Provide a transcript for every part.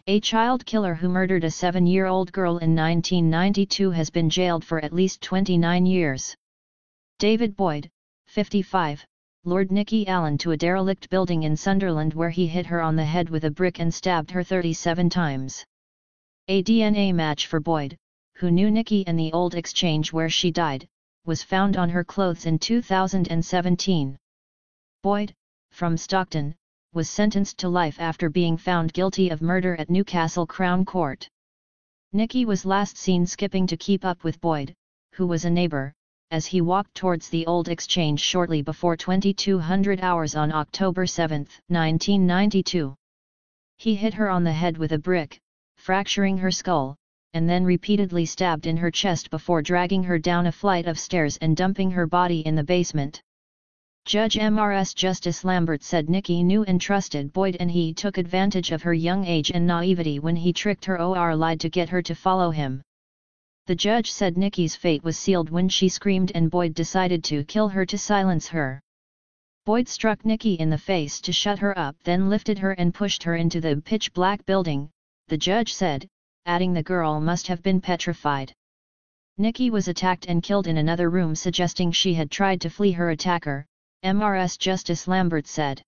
A child killer who murdered a 7-year-old girl in 1992 has been jailed for at least 29 years. David Boyd, 55, lured Nikki Allen to a derelict building in Sunderland where he hit her on the head with a brick and stabbed her 37 times. A DNA match for Boyd, who knew Nikki and the old exchange where she died, was found on her clothes in 2017. Boyd, from Stockton, was sentenced to life after being found guilty of murder at Newcastle Crown Court. Nikki was last seen skipping to keep up with Boyd, who was a neighbor, as he walked towards the old exchange shortly before 2200 hours on October 7, 1992. He hit her on the head with a brick, fracturing her skull, and then repeatedly stabbed in her chest before dragging her down a flight of stairs and dumping her body in the basement. Judge MRS Justice Lambert said Nikki knew and trusted Boyd and he took advantage of her young age and naivety when he tricked her or lied to get her to follow him. The judge said Nikki's fate was sealed when she screamed and Boyd decided to kill her to silence her. Boyd struck Nikki in the face to shut her up, then lifted her and pushed her into the pitch-black building, the judge said, adding the girl must have been petrified. Nikki was attacked and killed in another room, suggesting she had tried to flee her attacker, MRS Justice Lambert said.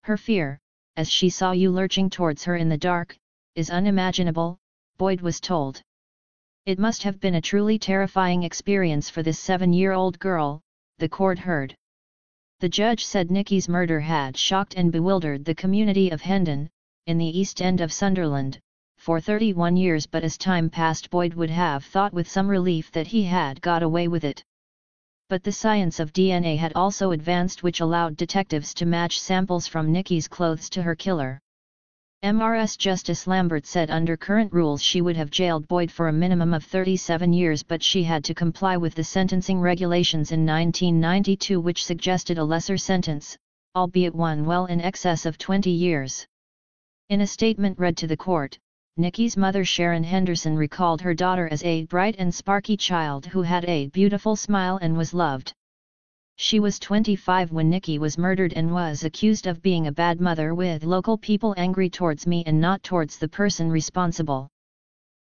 Her fear, as she saw you lurching towards her in the dark, is unimaginable, Boyd was told. It must have been a truly terrifying experience for this 7-year-old girl, the court heard. The judge said Nikki's murder had shocked and bewildered the community of Hendon, in the East End of Sunderland, for 31 years, but as time passed Boyd would have thought with some relief that he had got away with it. But the science of DNA had also advanced, which allowed detectives to match samples from Nikki's clothes to her killer. MRS Justice Lambert said under current rules she would have jailed Boyd for a minimum of 37 years, but she had to comply with the sentencing regulations in 1992 which suggested a lesser sentence, albeit one well in excess of 20 years. In a statement read to the court, Nikki's mother Sharon Henderson recalled her daughter as a bright and sparky child who had a beautiful smile and was loved. She was 25 when Nikki was murdered and was accused of being a bad mother, with local people angry towards me and not towards the person responsible.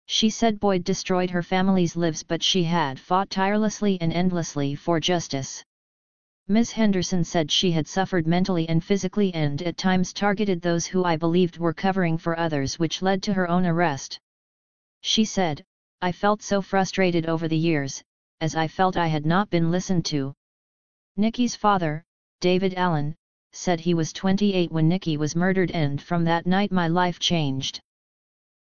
She said Boyd destroyed her family's lives, but she had fought tirelessly and endlessly for justice. Ms. Henderson said she had suffered mentally and physically and at times targeted those who I believed were covering for others, which led to her own arrest. She said, I felt so frustrated over the years, as I felt I had not been listened to. Nikki's father, David Allen, said he was 28 when Nikki was murdered and from that night my life changed.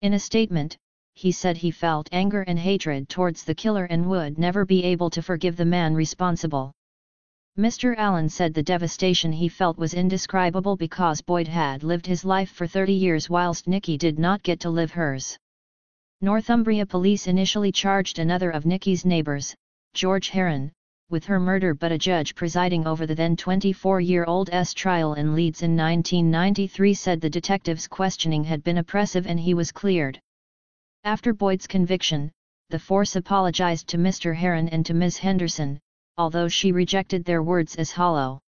In a statement, he said he felt anger and hatred towards the killer and would never be able to forgive the man responsible. Mr. Allen said the devastation he felt was indescribable because Boyd had lived his life for 30 years whilst Nikki did not get to live hers. Northumbria police initially charged another of Nikki's neighbours, George Heron, with her murder, but a judge presiding over the then 24-year-old's trial in Leeds in 1993 said the detective's questioning had been oppressive and he was cleared. After Boyd's conviction, the force apologized to Mr. Heron and to Ms. Henderson, although she rejected their words as hollow.